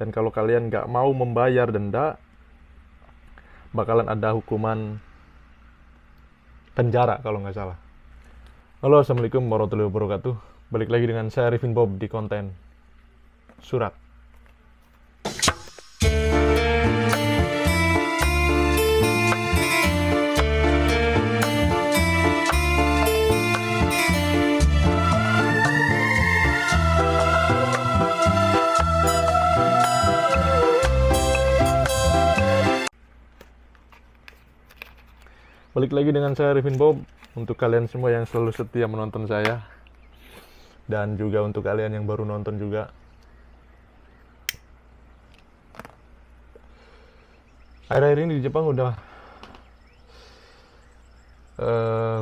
Dan kalau kalian nggak mau membayar denda, bakalan ada hukuman penjara kalau nggak salah. Halo, assalamualaikum warahmatullahi wabarakatuh. Balik lagi dengan saya Arifin Bob di konten surat. Balik lagi dengan saya Arifin Bob. Untuk kalian semua yang selalu setia menonton saya, dan juga untuk kalian yang baru nonton juga, akhir-akhir ini di Jepang udah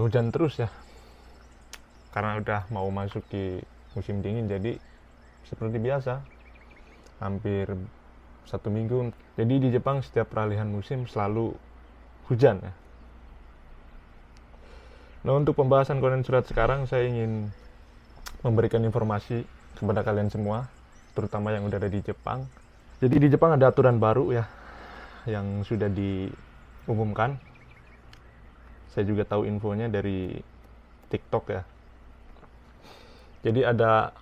hujan terus ya, karena udah mau masuk di musim dingin. Jadi seperti biasa, hampir 1 minggu. Jadi di Jepang setiap peralihan musim selalu hujan ya. Nah, untuk pembahasan konten surat sekarang, saya ingin memberikan informasi kepada kalian semua, terutama yang udah ada di Jepang. Jadi di Jepang ada aturan baru ya, yang sudah diumumkan. Saya juga tahu infonya dari TikTok ya. Jadi ada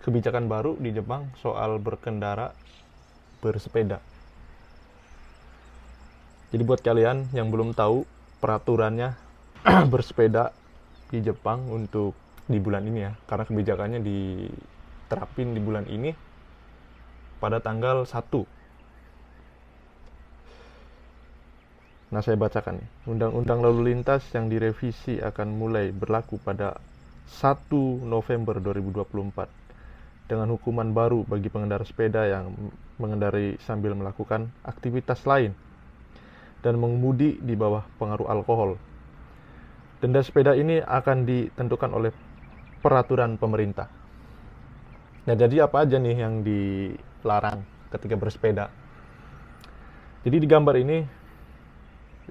kebijakan baru di Jepang soal berkendara bersepeda. Jadi buat kalian yang belum tahu peraturannya bersepeda di Jepang untuk di bulan ini ya, karena kebijakannya diterapin di bulan ini pada tanggal 1. Nah, saya bacakan nih. Undang-undang lalu lintas yang direvisi akan mulai berlaku pada 1 November 2024 dengan hukuman baru bagi pengendara sepeda yang mengendarai sambil melakukan aktivitas lain dan mengemudi di bawah pengaruh alkohol. Denda sepeda ini akan ditentukan oleh peraturan pemerintah. Nah, jadi apa aja nih yang dilarang ketika bersepeda? Jadi di gambar ini,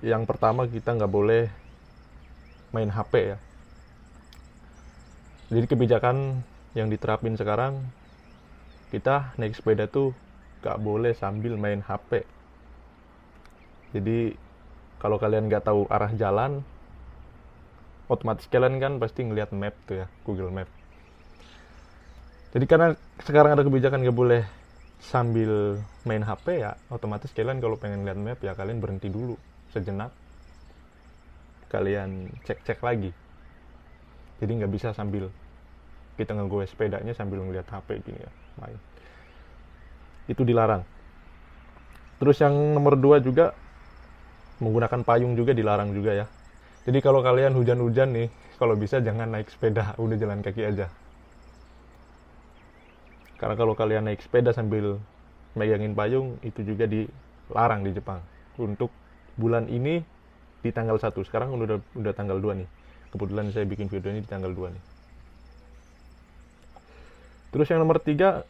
yang pertama, kita nggak boleh main HP ya. Jadi kebijakan yang diterapin sekarang, kita naik sepeda tuh nggak boleh sambil main HP. Jadi kalau kalian nggak tahu arah jalan, otomatis kalian kan pasti ngelihat map tuh ya, Google Map. Jadi karena sekarang ada kebijakan nggak boleh sambil main HP ya, otomatis kalian kalau pengen lihat map ya kalian berhenti dulu sejenak, kalian cek-cek lagi. Jadi nggak bisa sambil kita ngegoes sepedanya sambil ngelihat HP gini ya, main. Itu dilarang. Terus yang nomor 2 juga, menggunakan payung juga dilarang juga ya. Jadi kalau kalian hujan-hujan nih, kalau bisa jangan naik sepeda, udah jalan kaki aja. Karena kalau kalian naik sepeda sambil megangin payung, itu juga dilarang di Jepang. Untuk bulan ini di tanggal 1, sekarang udah tanggal 2 nih. Kebetulan saya bikin video ini di tanggal 2 nih. Terus yang nomor 3,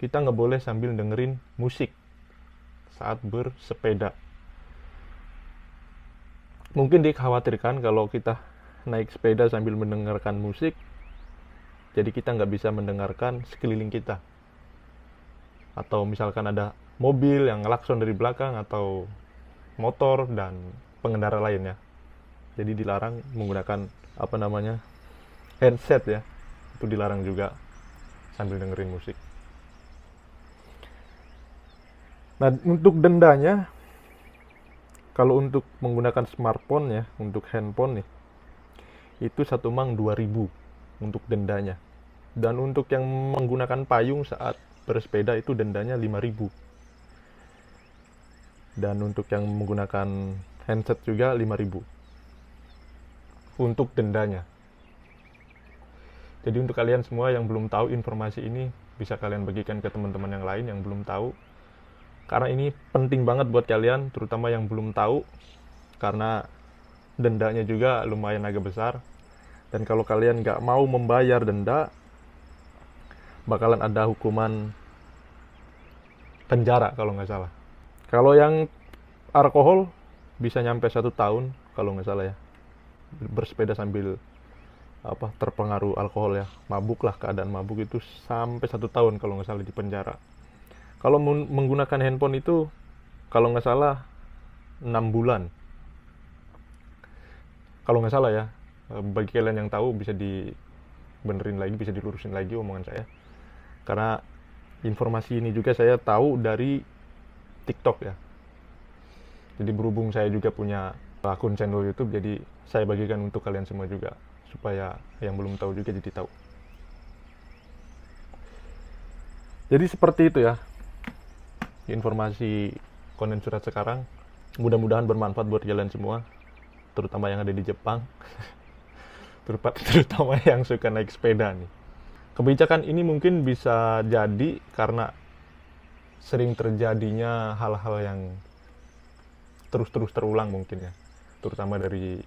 kita nggak boleh sambil dengerin musik saat bersepeda. Mungkin dikhawatirkan kalau kita naik sepeda sambil mendengarkan musik, jadi kita nggak bisa mendengarkan sekeliling kita. Atau misalkan ada mobil yang ngelakson dari belakang, atau motor dan pengendara lainnya. Jadi dilarang menggunakan headset ya. Itu dilarang juga sambil dengerin musik. Nah, untuk dendanya, kalau untuk menggunakan smartphone ya, untuk handphone nih, itu 1 mang 2.000 untuk dendanya. Dan untuk yang menggunakan payung saat bersepeda itu dendanya 5.000. Dan untuk yang menggunakan handset juga 5.000 untuk dendanya. Jadi untuk kalian semua yang belum tahu informasi ini, bisa kalian bagikan ke teman-teman yang lain yang belum tahu. Karena ini penting banget buat kalian, terutama yang belum tahu, karena dendanya juga lumayan agak besar. Dan kalau kalian nggak mau membayar denda, bakalan ada hukuman penjara kalau nggak salah. Kalau yang alkohol bisa nyampe 1 tahun kalau nggak salah ya, bersepeda sambil terpengaruh alkohol ya, mabuk lah, keadaan mabuk itu sampai 1 tahun kalau nggak salah di penjara. Kalau menggunakan handphone itu, kalau nggak salah 6 bulan. Kalau nggak salah ya, bagi kalian yang tahu bisa dibenerin lagi, bisa dilurusin lagi omongan saya. Karena informasi ini juga saya tahu dari TikTok ya. Jadi berhubung saya juga punya akun channel YouTube, jadi saya bagikan untuk kalian semua juga, supaya yang belum tahu juga jadi tahu. Jadi seperti itu ya, informasi konten surat sekarang. Mudah-mudahan bermanfaat buat kalian semua, terutama yang ada di Jepang, terutama yang suka naik sepeda nih. Kebijakan ini mungkin bisa jadi karena sering terjadinya hal-hal yang terus-terus terulang mungkin ya, terutama dari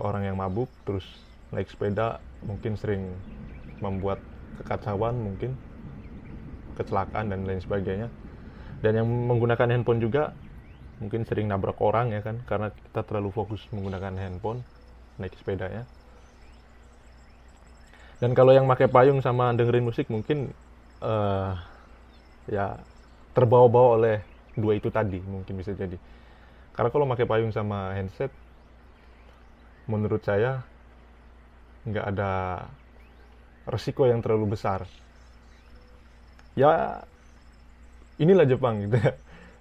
orang yang mabuk terus naik sepeda, mungkin sering membuat kekacauan, mungkin kecelakaan dan lain sebagainya. Dan yang menggunakan handphone juga mungkin sering nabrak orang ya kan, karena kita terlalu fokus menggunakan handphone naik sepedanya. Dan kalau yang pakai payung sama dengerin musik mungkin ya terbawa-bawa oleh dua itu tadi, mungkin bisa jadi. Karena kalau pakai payung sama handset, menurut saya nggak ada resiko yang terlalu besar. Ya inilah Jepang gitu ya.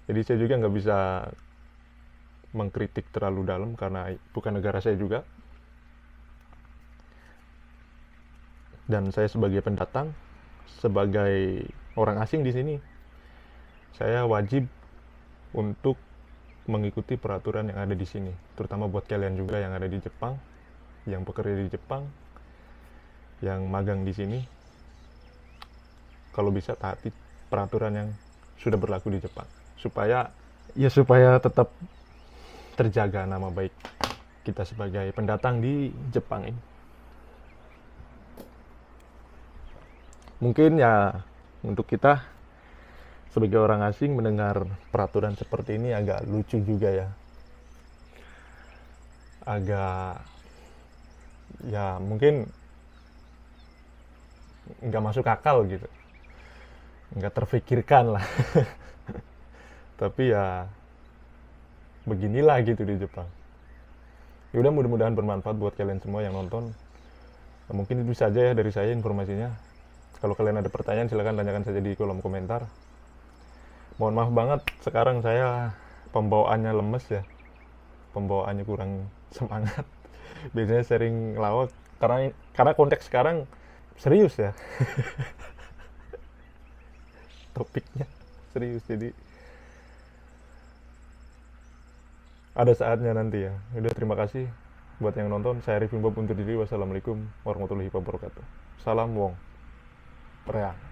Jadi saya juga nggak bisa mengkritik terlalu dalam karena bukan negara saya juga. Dan saya sebagai pendatang, sebagai orang asing di sini, saya wajib untuk mengikuti peraturan yang ada di sini, terutama buat kalian juga yang ada di Jepang, yang bekerja di Jepang, yang magang di sini. Kalau bisa taati peraturan yang sudah berlaku di Jepang, supaya tetap terjaga nama baik kita sebagai pendatang di Jepang ini. Mungkin ya untuk kita sebagai orang asing mendengar peraturan seperti ini agak lucu juga ya, agak ya mungkin nggak masuk akal gitu, nggak terfikirkan lah. Tapi ya beginilah gitu di Jepang. Ya udah, mudah-mudahan bermanfaat buat kalian semua yang nonton. Mungkin itu saja ya dari saya informasinya. Kalau kalian ada pertanyaan silahkan tanyakan saja di kolom komentar. Mohon maaf banget sekarang saya pembawaannya lemes ya, pembawaannya kurang semangat. Biasanya sering ngelawak karena konteks sekarang serius ya. Topiknya serius, jadi ada saatnya nanti ya. Udah, terima kasih buat yang nonton. Saya Arifin Bob undur diri. Wassalamualaikum warahmatullahi wabarakatuh. Salam Wong Prea.